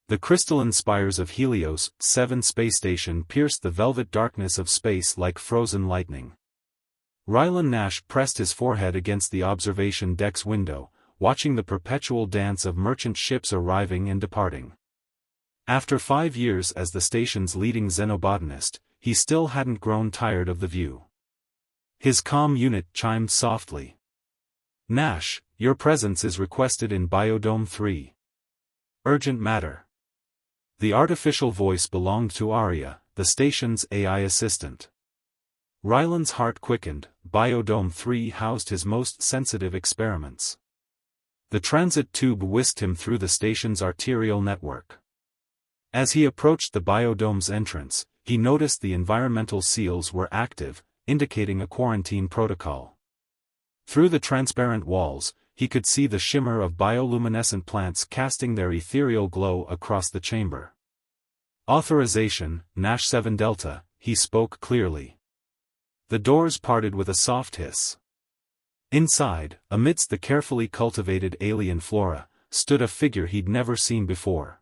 The crystalline spires of Helios 7 space station pierced the velvet darkness of space like frozen lightning. Rylan Nash pressed his forehead against the observation deck's window, watching the perpetual dance of merchant ships arriving and departing. After 5 years as the station's leading xenobotanist, he still hadn't grown tired of the view. His comm unit chimed softly. "Nash, your presence is requested in Biodome 3. Urgent matter." The artificial voice belonged to Arya, the station's AI assistant. Rylan's heart quickened. Biodome 3 housed his most sensitive experiments. The transit tube whisked him through the station's arterial network. As he approached the biodome's entrance, he noticed the environmental seals were active, indicating a quarantine protocol. Through the transparent walls, he could see the shimmer of bioluminescent plants casting their ethereal glow across the chamber. "Authorization, Nash 7 Delta," he spoke clearly. The doors parted with a soft hiss. Inside, amidst the carefully cultivated alien flora, stood a figure he'd never seen before.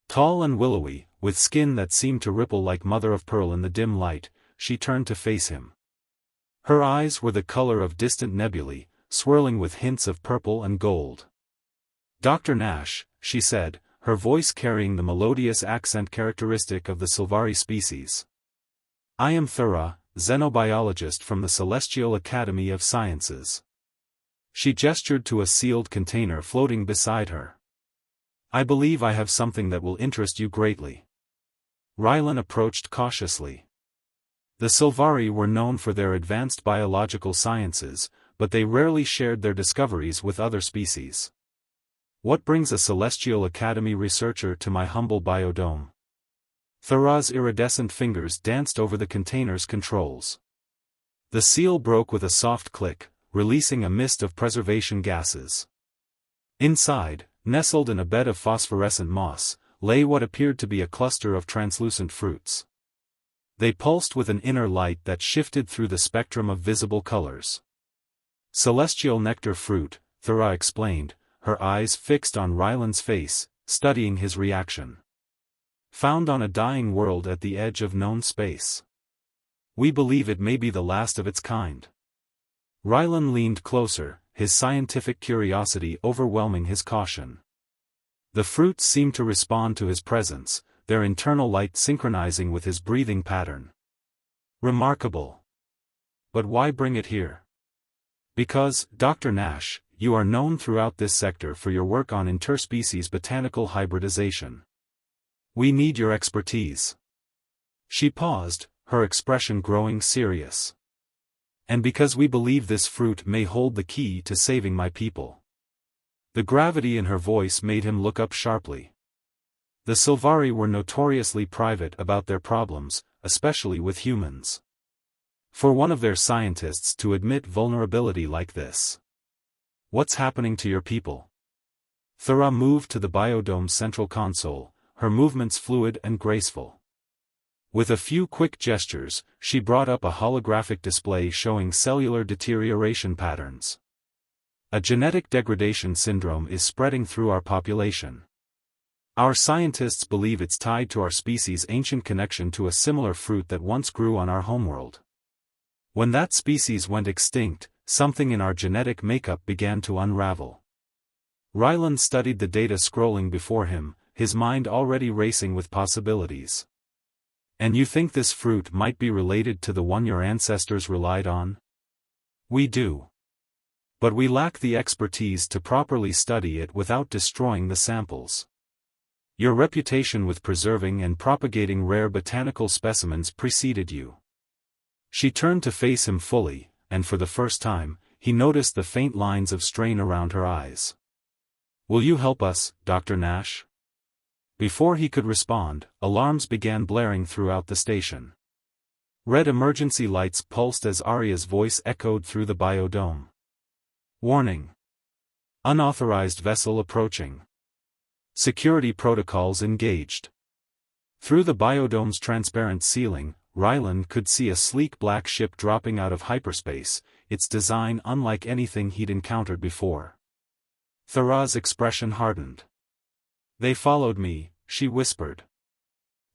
Tall and willowy, with skin that seemed to ripple like mother-of-pearl in the dim light, she turned to face him. Her eyes were the color of distant nebulae, swirling with hints of purple and gold. "Dr. Nash," she said, her voice carrying the melodious accent characteristic of the Sylvari species. "I am Thura, xenobiologist from the Celestial Academy of Sciences." She gestured to a sealed container floating beside her. "I believe I have something that will interest you greatly." Rylan approached cautiously. The Sylvari were known for their advanced biological sciences, but they rarely shared their discoveries with other species. "What brings a Celestial Academy researcher to my humble biodome?" Thura's iridescent fingers danced over the container's controls. The seal broke with a soft click, releasing a mist of preservation gases. Inside, nestled in a bed of phosphorescent moss, lay what appeared to be a cluster of translucent fruits. They pulsed with an inner light that shifted through the spectrum of visible colors. "Celestial nectar fruit," Thura explained, her eyes fixed on Rylan's face, studying his reaction. "Found on a dying world at the edge of known space. We believe it may be the last of its kind." Rylan leaned closer, his scientific curiosity overwhelming his caution. The fruits seemed to respond to his presence, their internal light synchronizing with his breathing pattern. "Remarkable. But why bring it here?" "Because, Dr. Nash, you are known throughout this sector for your work on interspecies botanical hybridization. We need your expertise." She paused, her expression growing serious. "And because we believe this fruit may hold the key to saving my people." The gravity in her voice made him look up sharply. The Sylvari were notoriously private about their problems, especially with humans. For one of their scientists to admit vulnerability like this. "What's happening to your people?" Thura moved to the biodome's central console, her movements fluid and graceful. With a few quick gestures, she brought up a holographic display showing cellular deterioration patterns. "A genetic degradation syndrome is spreading through our population. Our scientists believe it's tied to our species' ancient connection to a similar fruit that once grew on our homeworld. When that species went extinct, something in our genetic makeup began to unravel." Rylan studied the data scrolling before him, his mind already racing with possibilities. "And you think this fruit might be related to the one your ancestors relied on?" "We do. But we lack the expertise to properly study it without destroying the samples. Your reputation with preserving and propagating rare botanical specimens preceded you." She turned to face him fully, and for the first time, he noticed the faint lines of strain around her eyes. "Will you help us, Dr. Nash?" Before he could respond, alarms began blaring throughout the station. Red emergency lights pulsed as Arya's voice echoed through the biodome. "Warning! Unauthorized vessel approaching. Security protocols engaged." Through the biodome's transparent ceiling, Rylan could see a sleek black ship dropping out of hyperspace, its design unlike anything he'd encountered before. Thura's expression hardened. "They followed me, she whispered.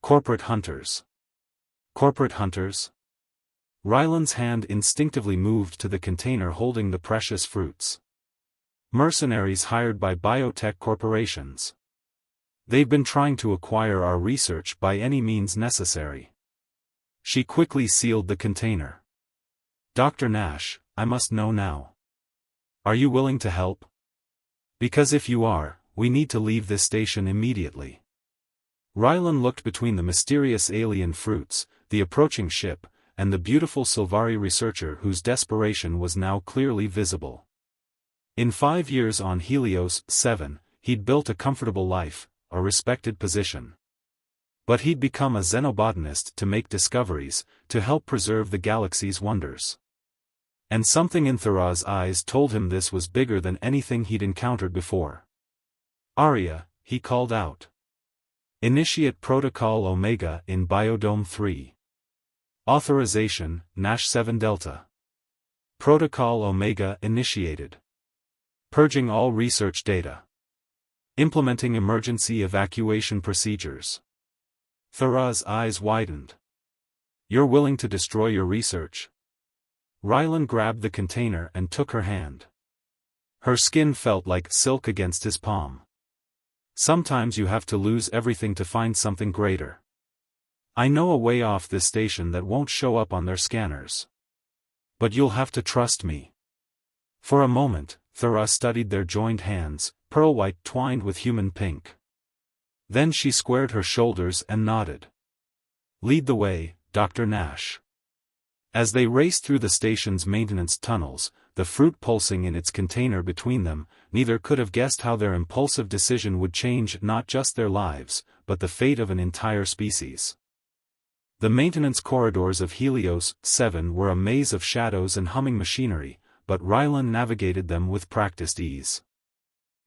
Corporate hunters. Corporate hunters? Ryland's hand instinctively moved to the container holding the precious fruits. Mercenaries hired by biotech corporations. They've been trying to acquire our research by any means necessary. She quickly sealed the container. Dr. Nash, I must know now. Are you willing to help? Because if you are, we need to leave this station immediately. Ryland looked between the mysterious alien fruits, the approaching ship, and the beautiful Sylvari researcher whose desperation was now clearly visible. In 5 years on Helios 7, he'd built a comfortable life, a respected position. But he'd become a xenobotanist to make discoveries, to help preserve the galaxy's wonders. And something in Thurah's eyes told him this was bigger than anything he'd encountered before. Arya, he called out. Initiate Protocol Omega in Biodome 3. Authorization, Nash 7 Delta. Protocol Omega initiated. Purging all research data. Implementing emergency evacuation procedures. Thurah's eyes widened. You're willing to destroy your research? Ryland grabbed the container and took her hand. Her skin felt like silk against his palm. Sometimes you have to lose everything to find something greater. I know a way off this station that won't show up on their scanners. But you'll have to trust me. For a moment, Thurah studied their joined hands, pearl white twined with human pink. Then she squared her shoulders and nodded. Lead the way, Dr. Nash. As they raced through the station's maintenance tunnels, the fruit pulsing in its container between them, neither could have guessed how their impulsive decision would change not just their lives, but the fate of an entire species. The maintenance corridors of Helios 7 were a maze of shadows and humming machinery, but Ryland navigated them with practiced ease.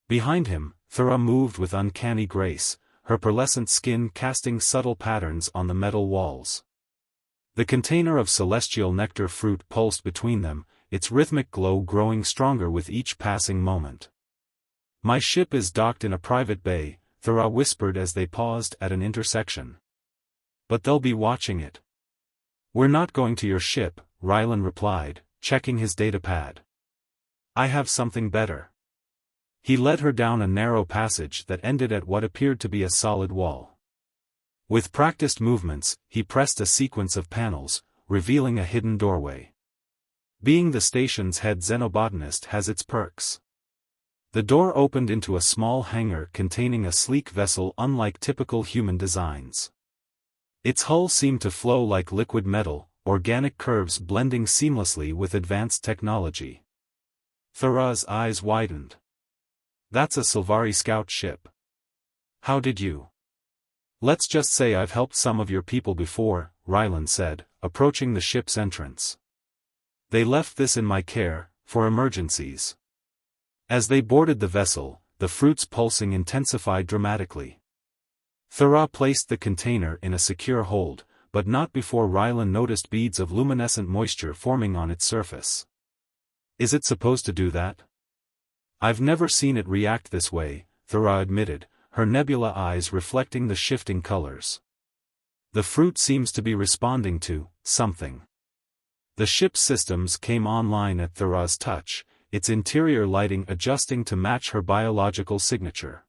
Behind him, Thurah moved with uncanny grace, her pearlescent skin casting subtle patterns on the metal walls. The container of celestial nectar fruit pulsed between them, its rhythmic glow growing stronger with each passing moment. My ship is docked in a private bay, Thurah whispered as they paused at an intersection. But they'll be watching it. We're not going to your ship, Ryland replied, checking his datapad. I have something better. He led her down a narrow passage that ended at what appeared to be a solid wall. With practiced movements, he pressed a sequence of panels, revealing a hidden doorway. Being the station's head xenobotanist has its perks. The door opened into a small hangar containing a sleek vessel unlike typical human designs. Its hull seemed to flow like liquid metal, organic curves blending seamlessly with advanced technology. Thurah's eyes widened. That's a Sylvari scout ship. How did you? Let's just say I've helped some of your people before, Ryland said, approaching the ship's entrance. They left this in my care, for emergencies. As they boarded the vessel, the fruit's pulsing intensified dramatically. Thurah placed the container in a secure hold, but not before Ryland noticed beads of luminescent moisture forming on its surface. Is it supposed to do that? I've never seen it react this way, Thurah admitted, her nebula eyes reflecting the shifting colors. The fruit seems to be responding to something. The ship's systems came online at Thurah's touch, its interior lighting adjusting to match her biological signature.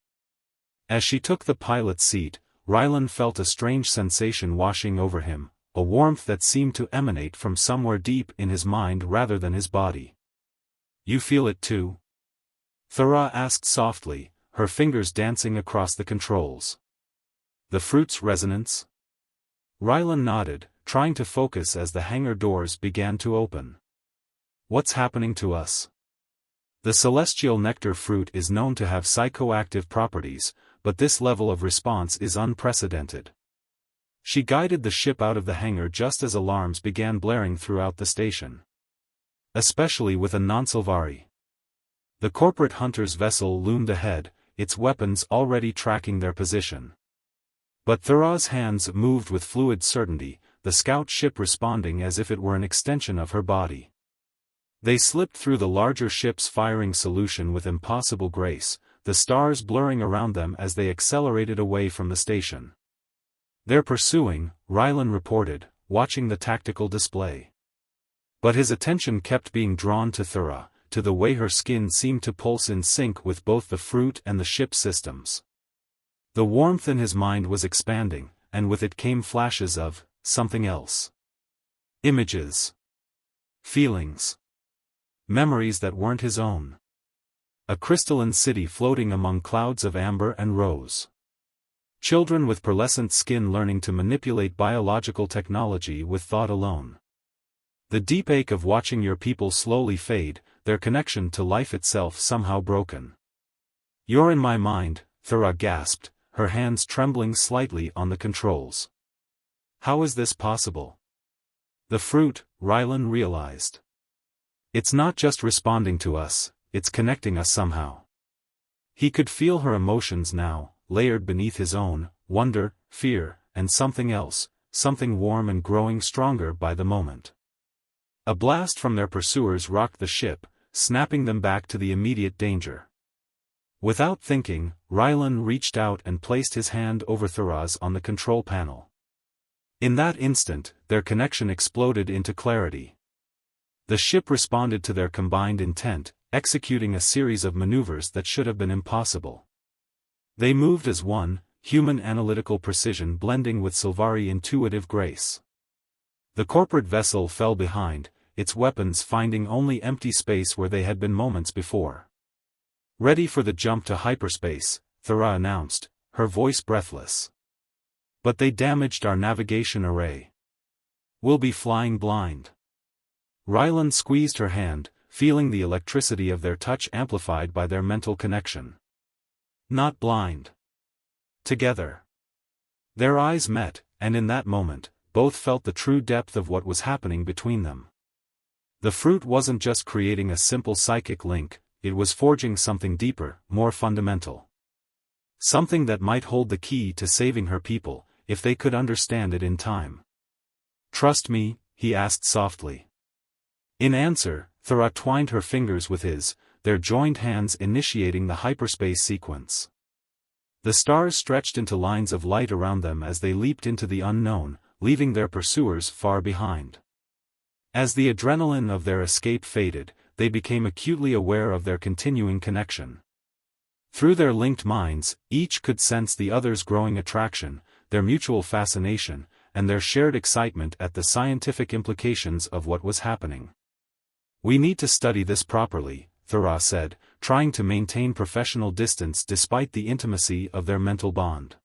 As she took the pilot's seat, Ryland felt a strange sensation washing over him, a warmth that seemed to emanate from somewhere deep in his mind rather than his body. You feel it too? Thurah asked softly, her fingers dancing across the controls. The fruit's resonance? Ryland nodded, trying to focus as the hangar doors began to open. What's happening to us? The celestial nectar fruit is known to have psychoactive properties, but this level of response is unprecedented. She guided the ship out of the hangar just as alarms began blaring throughout the station. Especially with a non-Sylvari. The corporate hunter's vessel loomed ahead, its weapons already tracking their position. But Thurah's hands moved with fluid certainty, the scout ship responding as if it were an extension of her body. They slipped through the larger ship's firing solution with impossible grace, the stars blurring around them as they accelerated away from the station. "They're pursuing," Rylan reported, watching the tactical display. But his attention kept being drawn to Thura, to the way her skin seemed to pulse in sync with both the fruit and the ship's systems. The warmth in his mind was expanding, and with it came flashes of something else. Images. Feelings. Memories that weren't his own. A crystalline city floating among clouds of amber and rose. Children with pearlescent skin learning to manipulate biological technology with thought alone. The deep ache of watching your people slowly fade, their connection to life itself somehow broken. "You're in my mind," Thura gasped, her hands trembling slightly on the controls. "How is this possible?" "The fruit," Rylan realized. "It's not just responding to us, it's connecting us somehow." He could feel her emotions now, layered beneath his own, wonder, fear, and something else, something warm and growing stronger by the moment. A blast from their pursuers rocked the ship, snapping them back to the immediate danger. Without thinking, Rylan reached out and placed his hand over Thura's on the control panel. In that instant, their connection exploded into clarity. The ship responded to their combined intent, executing a series of maneuvers that should have been impossible. They moved as one, human analytical precision blending with Sylvari intuitive grace. The corporate vessel fell behind, its weapons finding only empty space where they had been moments before. "Ready for the jump to hyperspace," Thura announced, her voice breathless. "But they damaged our navigation array. We'll be flying blind." Rylan squeezed her hand, feeling the electricity of their touch amplified by their mental connection. "Not blind. Together." Their eyes met, and in that moment, both felt the true depth of what was happening between them. The fruit wasn't just creating a simple psychic link, it was forging something deeper, more fundamental. Something that might hold the key to saving her people, if they could understand it in time. "Trust me?" he asked softly. In answer, Thura twined her fingers with his, their joined hands initiating the hyperspace sequence. The stars stretched into lines of light around them as they leaped into the unknown, leaving their pursuers far behind. As the adrenaline of their escape faded, they became acutely aware of their continuing connection. Through their linked minds, each could sense the other's growing attraction, their mutual fascination, and their shared excitement at the scientific implications of what was happening. "We need to study this properly," Thura said, trying to maintain professional distance despite the intimacy of their mental bond.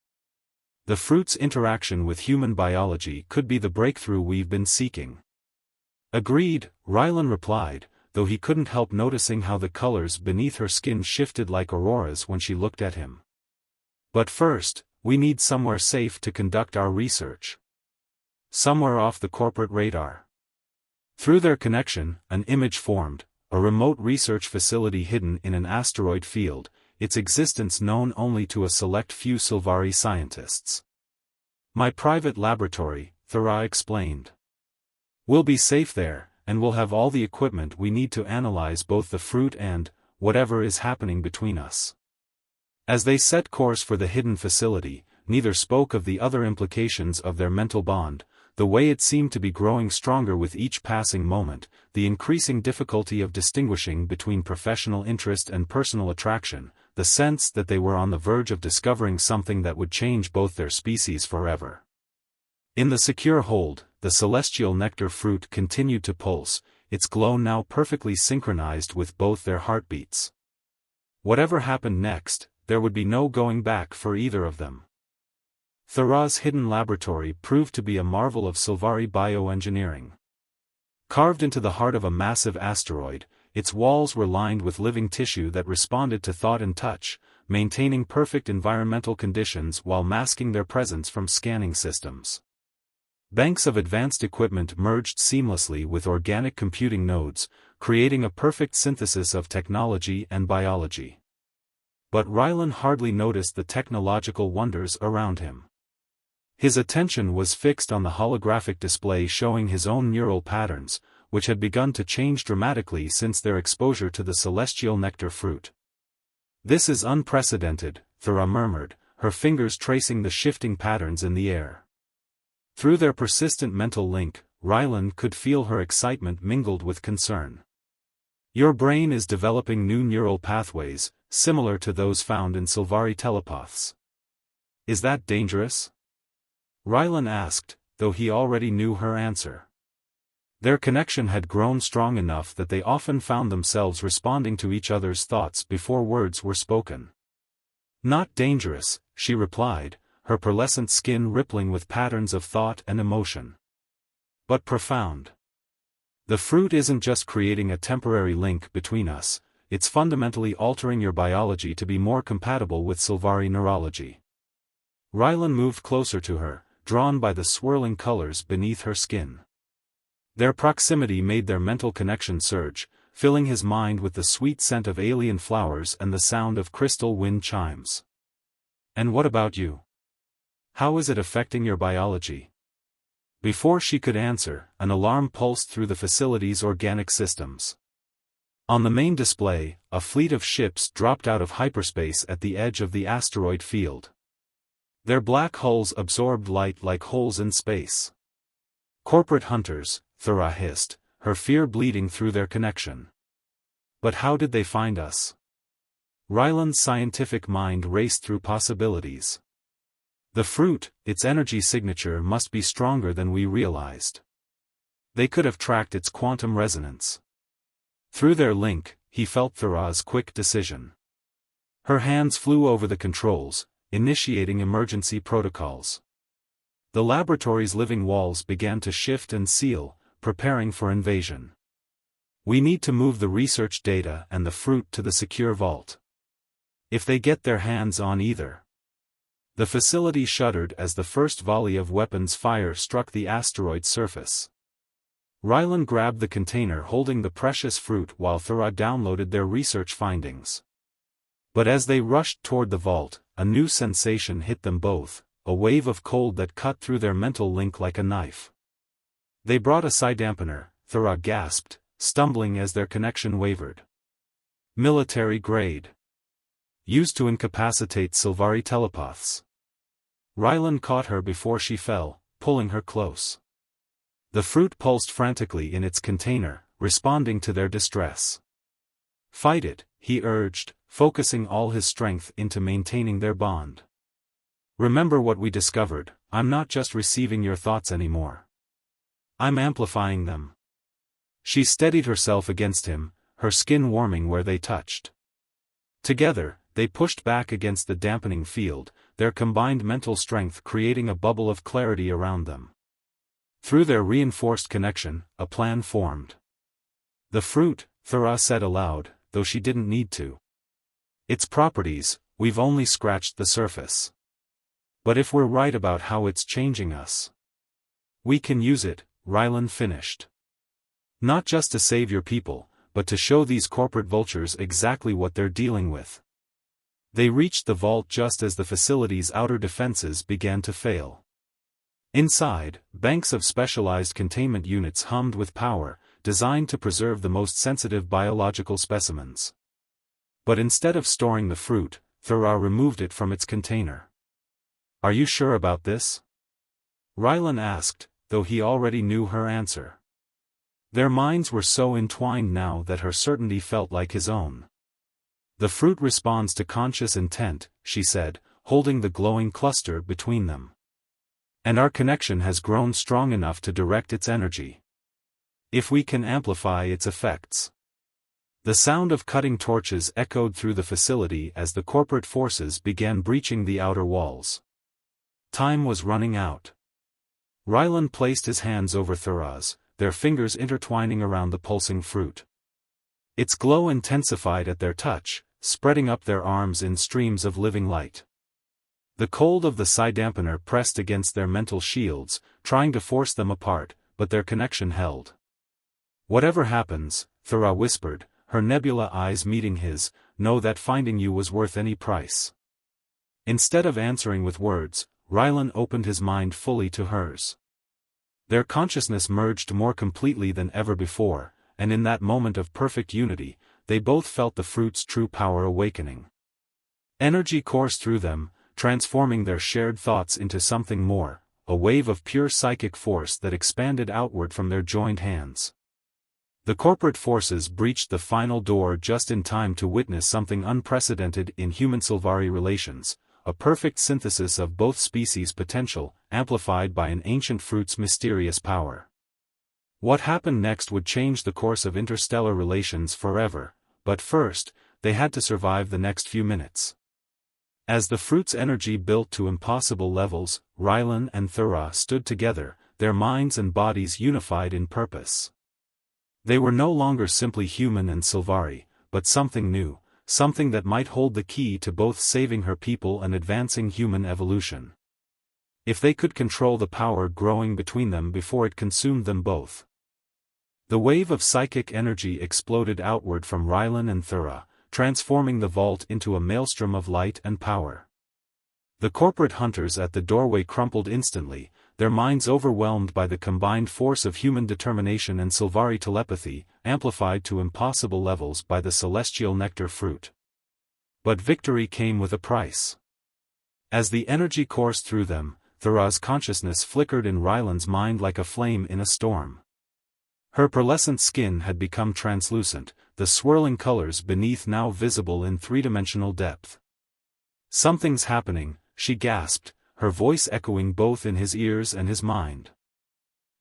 "The fruit's interaction with human biology could be the breakthrough we've been seeking." "Agreed," Rylan replied, though he couldn't help noticing how the colors beneath her skin shifted like auroras when she looked at him. "But first, we need somewhere safe to conduct our research. Somewhere off the corporate radar." Through their connection, an image formed, a remote research facility hidden in an asteroid field, its existence known only to a select few Sylvari scientists. "My private laboratory," Thura explained. "We'll be safe there, and we'll have all the equipment we need to analyze both the fruit and whatever is happening between us." As they set course for the hidden facility, neither spoke of the other implications of their mental bond, the way it seemed to be growing stronger with each passing moment, the increasing difficulty of distinguishing between professional interest and personal attraction, the sense that they were on the verge of discovering something that would change both their species forever. In the secure hold, the celestial nectar fruit continued to pulse, its glow now perfectly synchronized with both their heartbeats. Whatever happened next, there would be no going back for either of them. Thura's hidden laboratory proved to be a marvel of Sylvari bioengineering. Carved into the heart of a massive asteroid, its walls were lined with living tissue that responded to thought and touch, maintaining perfect environmental conditions while masking their presence from scanning systems. Banks of advanced equipment merged seamlessly with organic computing nodes, creating a perfect synthesis of technology and biology. But Rylan hardly noticed the technological wonders around him. His attention was fixed on the holographic display showing his own neural patterns, which had begun to change dramatically since their exposure to the celestial nectar fruit. This is unprecedented, Thera murmured, her fingers tracing the shifting patterns in the air. Through their persistent mental link, Rylan could feel her excitement mingled with concern. Your brain is developing new neural pathways, similar to those found in Sylvari telepaths. Is that dangerous? Rylan asked, though he already knew her answer. Their connection had grown strong enough that they often found themselves responding to each other's thoughts before words were spoken. Not dangerous, she replied, her pearlescent skin rippling with patterns of thought and emotion. But profound. The fruit isn't just creating a temporary link between us, it's fundamentally altering your biology to be more compatible with Sylvari neurology. Rylan moved closer to her, drawn by the swirling colors beneath her skin. Their proximity made their mental connection surge, filling his mind with the sweet scent of alien flowers and the sound of crystal wind chimes. And what about you? How is it affecting your biology? Before she could answer, an alarm pulsed through the facility's organic systems. On the main display, a fleet of ships dropped out of hyperspace at the edge of the asteroid field. Their black hulls absorbed light like holes in space. Corporate hunters, Thera hissed, her fear bleeding through their connection. But how did they find us? Rylan's scientific mind raced through possibilities. The fruit, its energy signature must be stronger than we realized. They could have tracked its quantum resonance. Through their link, he felt Thera's quick decision. Her hands flew over the controls, initiating emergency protocols. The laboratory's living walls began to shift and seal, preparing for invasion. We need to move the research data and the fruit to the secure vault. If they get their hands on either. The facility shuddered as the first volley of weapons fire struck the asteroid's surface. Rylan grabbed the container holding the precious fruit while Thera downloaded their research findings. But as they rushed toward the vault, a new sensation hit them both, a wave of cold that cut through their mental link like a knife. They brought a psi dampener, Thera gasped, stumbling as their connection wavered. Military grade. Used to incapacitate Sylvari telepaths. Rylan caught her before she fell, pulling her close. The fruit pulsed frantically in its container, responding to their distress. Fight it, he urged, focusing all his strength into maintaining their bond. Remember what we discovered, I'm not just receiving your thoughts anymore. I'm amplifying them. She steadied herself against him, her skin warming where they touched. Together, they pushed back against the dampening field, their combined mental strength creating a bubble of clarity around them. Through their reinforced connection, a plan formed. The fruit, Thera said aloud, though she didn't need to. Its properties, we've only scratched the surface. But if we're right about how it's changing us, we can use it, Rylan finished. Not just to save your people, but to show these corporate vultures exactly what they're dealing with. They reached the vault just as the facility's outer defenses began to fail. Inside, banks of specialized containment units hummed with power, designed to preserve the most sensitive biological specimens. But instead of storing the fruit, Thera removed it from its container. Are you sure about this? Rylan asked, though he already knew her answer. Their minds were so entwined now that her certainty felt like his own. The fruit responds to conscious intent, she said, holding the glowing cluster between them. And our connection has grown strong enough to direct its energy. If we can amplify its effects. The sound of cutting torches echoed through the facility as the corporate forces began breaching the outer walls. Time was running out. Rylan placed his hands over Thera's, their fingers intertwining around the pulsing fruit. Its glow intensified at their touch, spreading up their arms in streams of living light. The cold of the psi dampener pressed against their mental shields, trying to force them apart, but their connection held. Whatever happens, Thera whispered, her nebula eyes meeting his, know that finding you was worth any price. Instead of answering with words, Rylan opened his mind fully to hers. Their consciousness merged more completely than ever before, and in that moment of perfect unity, they both felt the fruit's true power awakening. Energy coursed through them, transforming their shared thoughts into something more, a wave of pure psychic force that expanded outward from their joined hands. The corporate forces breached the final door just in time to witness something unprecedented in human-Sylvari relations, a perfect synthesis of both species' potential, amplified by an ancient fruit's mysterious power. What happened next would change the course of interstellar relations forever, but first, they had to survive the next few minutes. As the fruit's energy built to impossible levels, Rylan and Thura stood together, their minds and bodies unified in purpose. They were no longer simply human and Sylvari, but something new, something that might hold the key to both saving her people and advancing human evolution. If they could control the power growing between them before it consumed them both. The wave of psychic energy exploded outward from Rylan and Thura, transforming the vault into a maelstrom of light and power. The corporate hunters at the doorway crumpled instantly, their minds overwhelmed by the combined force of human determination and Sylvari telepathy, amplified to impossible levels by the celestial nectar fruit. But victory came with a price. As the energy coursed through them, Thura's consciousness flickered in Rylan's mind like a flame in a storm. Her pearlescent skin had become translucent, the swirling colors beneath now visible in three-dimensional depth. "Something's happening," she gasped, her voice echoing both in his ears and his mind.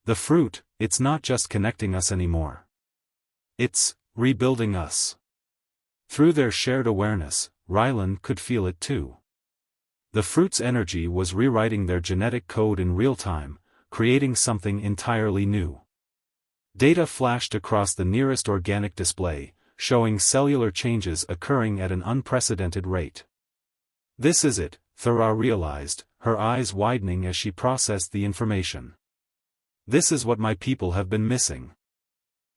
"The fruit, it's not just connecting us anymore. It's rebuilding us." Through their shared awareness, Rylan could feel it too. The fruit's energy was rewriting their genetic code in real time, creating something entirely new. Data flashed across the nearest organic display, showing cellular changes occurring at an unprecedented rate. "This is it," Thura realized, her eyes widening as she processed the information. "This is what my people have been missing.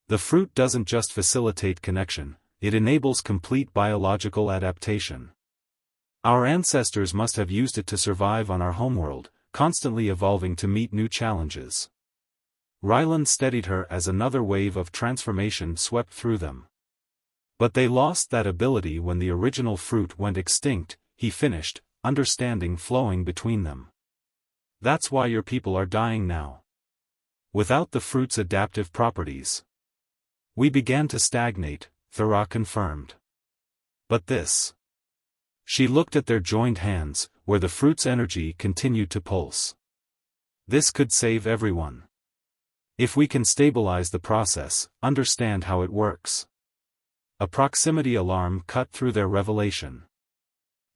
The fruit doesn't just facilitate connection, it enables complete biological adaptation. Our ancestors must have used it to survive on our homeworld, constantly evolving to meet new challenges." Rylan steadied her as another wave of transformation swept through them. "But they lost that ability when the original fruit went extinct," he finished, understanding flowing between them. "That's why your people are dying now. Without the fruit's adaptive properties. We began to stagnate," Thura confirmed. "But this." She looked at their joined hands, where the fruit's energy continued to pulse. "This could save everyone. If we can stabilize the process, understand how it works." A proximity alarm cut through their revelation.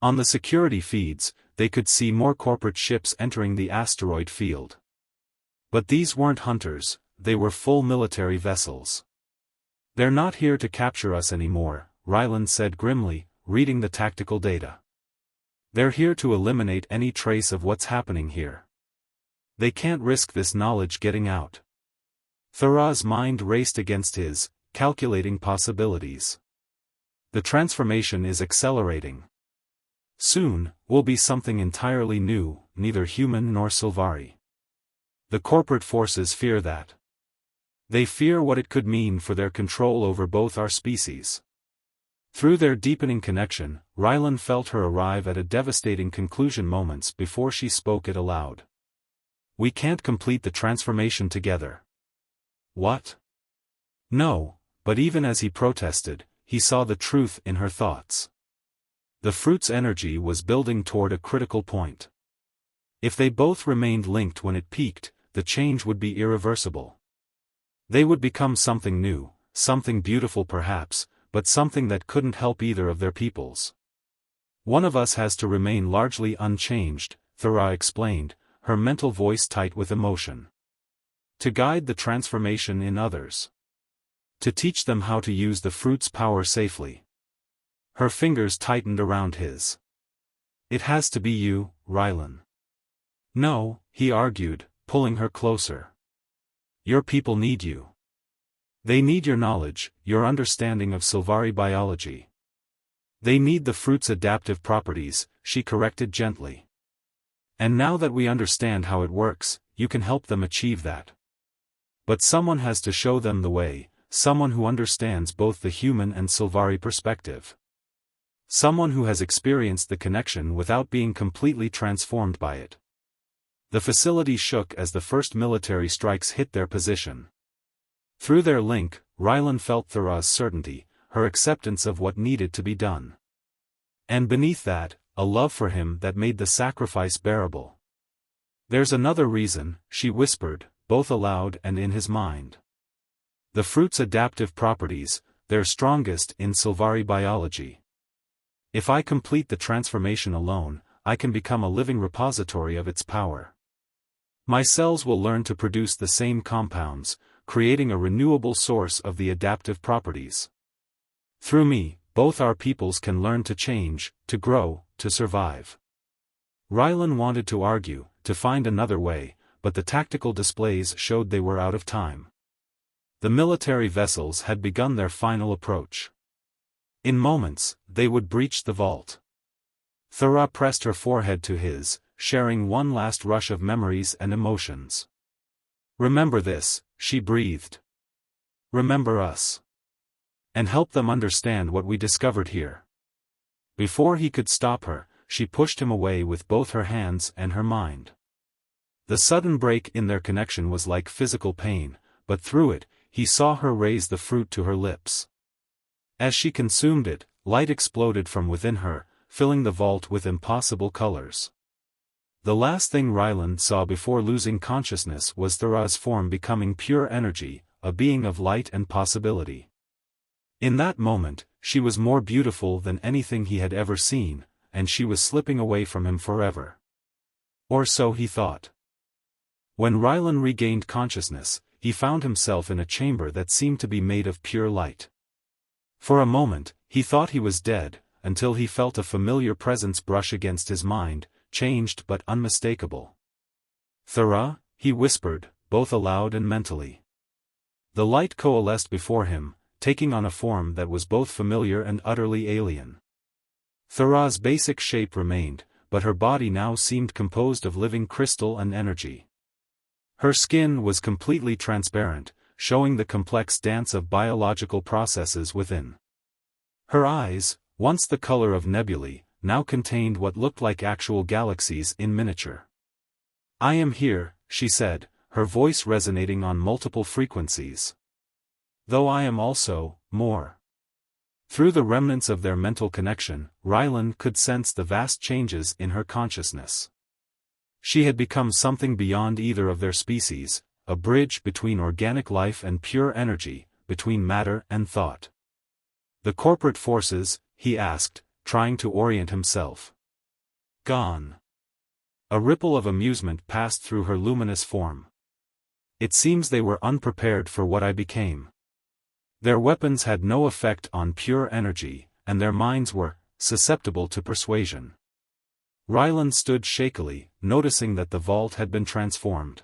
On the security feeds, they could see more corporate ships entering the asteroid field. But these weren't hunters, they were full military vessels. "They're not here to capture us anymore," Rylan said grimly, reading the tactical data. "They're here to eliminate any trace of what's happening here. They can't risk this knowledge getting out." Thura's mind raced against his, calculating possibilities. "The transformation is accelerating. Soon, we'll be something entirely new, neither human nor Sylvari. The corporate forces fear that. They fear what it could mean for their control over both our species." Through their deepening connection, Rylan felt her arrive at a devastating conclusion moments before she spoke it aloud. "We can't complete the transformation together." "What?" "No," but even as he protested, he saw the truth in her thoughts. The fruit's energy was building toward a critical point. If they both remained linked when it peaked, the change would be irreversible. They would become something new, something beautiful perhaps, but something that couldn't help either of their peoples. "One of us has to remain largely unchanged," Thura explained, her mental voice tight with emotion. "To guide the transformation in others. To teach them how to use the fruit's power safely." Her fingers tightened around his. "It has to be you, Rylan." "No," he argued, pulling her closer. "Your people need you. They need your knowledge, your understanding of Sylvari biology. They need the fruit's adaptive properties," she corrected gently. "And now that we understand how it works, you can help them achieve that. But someone has to show them the way, someone who understands both the human and Sylvari perspective." Someone who has experienced the connection without being completely transformed by it. The facility shook as the first military strikes hit their position. Through their link, Rylan felt Thera's certainty, her acceptance of what needed to be done. And beneath that, a love for him that made the sacrifice bearable. "There's another reason," she whispered, both aloud and in his mind. "The fruit's adaptive properties, they're strongest in Sylvari biology. If I complete the transformation alone, I can become a living repository of its power. My cells will learn to produce the same compounds, creating a renewable source of the adaptive properties. Through me, both our peoples can learn to change, to grow, to survive." Rylan wanted to argue, to find another way, but the tactical displays showed they were out of time. The military vessels had begun their final approach. In moments, they would breach the vault. Thera pressed her forehead to his, sharing one last rush of memories and emotions. "Remember this," she breathed. "Remember us. And help them understand what we discovered here." Before he could stop her, she pushed him away with both her hands and her mind. The sudden break in their connection was like physical pain, but through it, he saw her raise the fruit to her lips. As she consumed it, light exploded from within her, filling the vault with impossible colors. The last thing Rylan saw before losing consciousness was Thera's form becoming pure energy, a being of light and possibility. In that moment, she was more beautiful than anything he had ever seen, and she was slipping away from him forever. Or so he thought. When Rylan regained consciousness, he found himself in a chamber that seemed to be made of pure light. For a moment, he thought he was dead, until he felt a familiar presence brush against his mind, changed but unmistakable. "Thera," he whispered, both aloud and mentally. The light coalesced before him, taking on a form that was both familiar and utterly alien. Thera's basic shape remained, but her body now seemed composed of living crystal and energy. Her skin was completely transparent, showing the complex dance of biological processes within. Her eyes, once the color of nebulae, now contained what looked like actual galaxies in miniature. "I am here," she said, her voice resonating on multiple frequencies. "Though I am also more." Through the remnants of their mental connection, Rylan could sense the vast changes in her consciousness. She had become something beyond either of their species, a bridge between organic life and pure energy, between matter and thought. "The corporate forces?" he asked, trying to orient himself. "Gone." A ripple of amusement passed through her luminous form. "It seems they were unprepared for what I became. Their weapons had no effect on pure energy, and their minds were susceptible to persuasion." Rylan stood shakily, noticing that the vault had been transformed.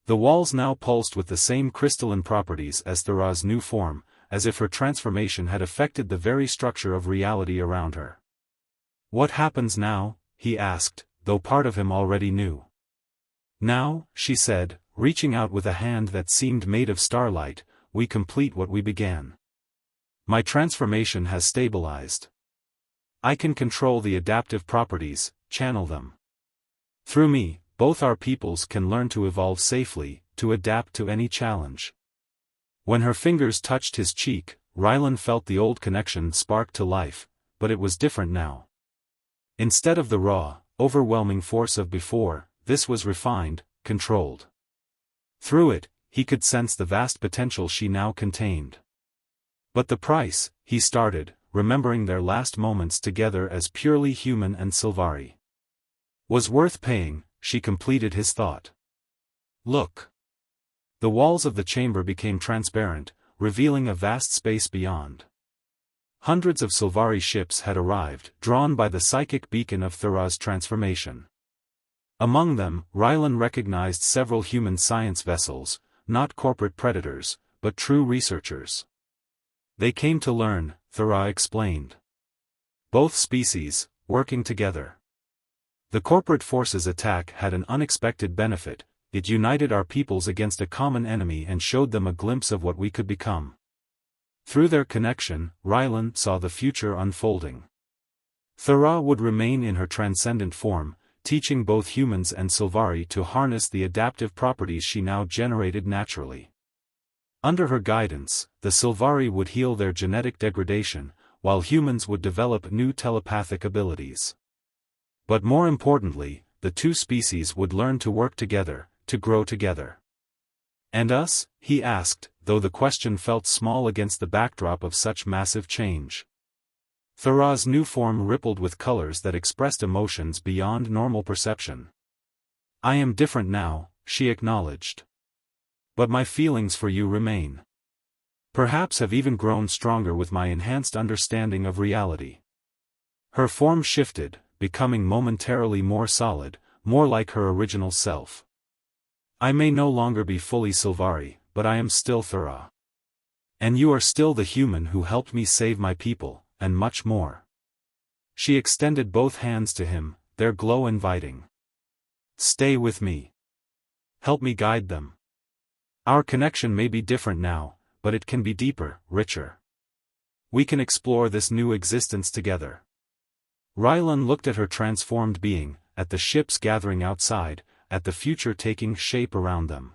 The walls now pulsed with the same crystalline properties as Thera's new form, as if her transformation had affected the very structure of reality around her. "What happens now?" he asked, though part of him already knew. "Now," she said, reaching out with a hand that seemed made of starlight, "we complete what we began. My transformation has stabilized. I can control the adaptive properties, channel them. Through me, both our peoples can learn to evolve safely, to adapt to any challenge." When her fingers touched his cheek, Rylan felt the old connection spark to life, but it was different now. Instead of the raw, overwhelming force of before, this was refined, controlled. Through it, he could sense the vast potential she now contained. "But the price," he started, remembering their last moments together as purely human and Sylvari. "Was worth paying," she completed his thought. "Look." The walls of the chamber became transparent, revealing a vast space beyond. Hundreds of Sylvari ships had arrived, drawn by the psychic beacon of Thera's transformation. Among them, Rylan recognized several human science vessels, not corporate predators, but true researchers. "They came to learn," Thera explained. "Both species, working together. The corporate forces' attack had an unexpected benefit. It united our peoples against a common enemy and showed them a glimpse of what we could become." Through their connection, Rylan saw the future unfolding. Thera would remain in her transcendent form, teaching both humans and Sylvari to harness the adaptive properties she now generated naturally. Under her guidance, the Sylvari would heal their genetic degradation, while humans would develop new telepathic abilities. But more importantly, the two species would learn to work together, to grow together. And us? He asked, though the question felt small against the backdrop of such massive change. Thera's new form rippled with colors that expressed emotions beyond normal perception. I am different now, she acknowledged. But my feelings for you remain. Perhaps have even grown stronger with my enhanced understanding of reality. Her form shifted, becoming momentarily more solid, more like her original self. I may no longer be fully Sylvari, but I am still Thera. And you are still the human who helped me save my people, and much more. She extended both hands to him, their glow inviting. Stay with me. Help me guide them. Our connection may be different now, but it can be deeper, richer. We can explore this new existence together. Rylan looked at her transformed being, at the ships gathering outside, at the future taking shape around them.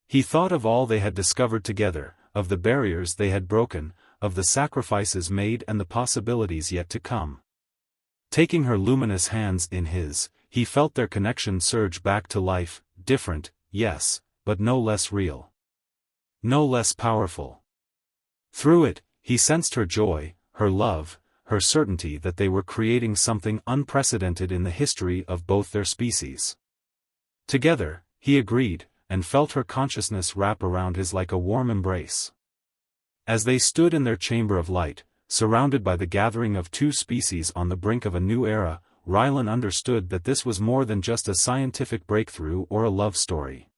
He thought of all they had discovered together, of the barriers they had broken, of the sacrifices made and the possibilities yet to come. Taking her luminous hands in his, he felt their connection surge back to life, different, yes, but no less real. No less powerful. Through it, he sensed her joy, her love, her certainty that they were creating something unprecedented in the history of both their species. Together, he agreed, and felt her consciousness wrap around his like a warm embrace. As they stood in their chamber of light, surrounded by the gathering of two species on the brink of a new era, Rylan understood that this was more than just a scientific breakthrough or a love story.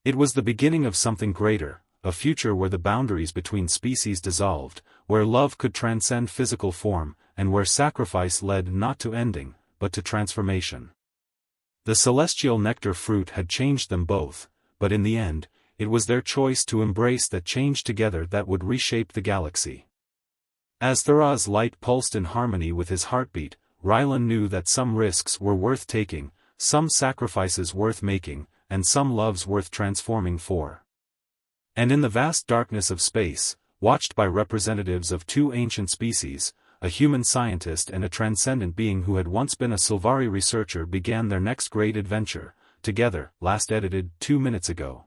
It was the beginning of something greater, a future where the boundaries between species dissolved, where love could transcend physical form, and where sacrifice led not to ending, but to transformation. The celestial nectar fruit had changed them both, but in the end, it was their choice to embrace that change together that would reshape the galaxy. As Thera's light pulsed in harmony with his heartbeat, Rylan knew that some risks were worth taking, some sacrifices worth making, and some loves worth transforming for. And in the vast darkness of space, watched by representatives of two ancient species, a human scientist and a transcendent being who had once been a Sylvari researcher began their next great adventure, together, last edited 2 minutes ago.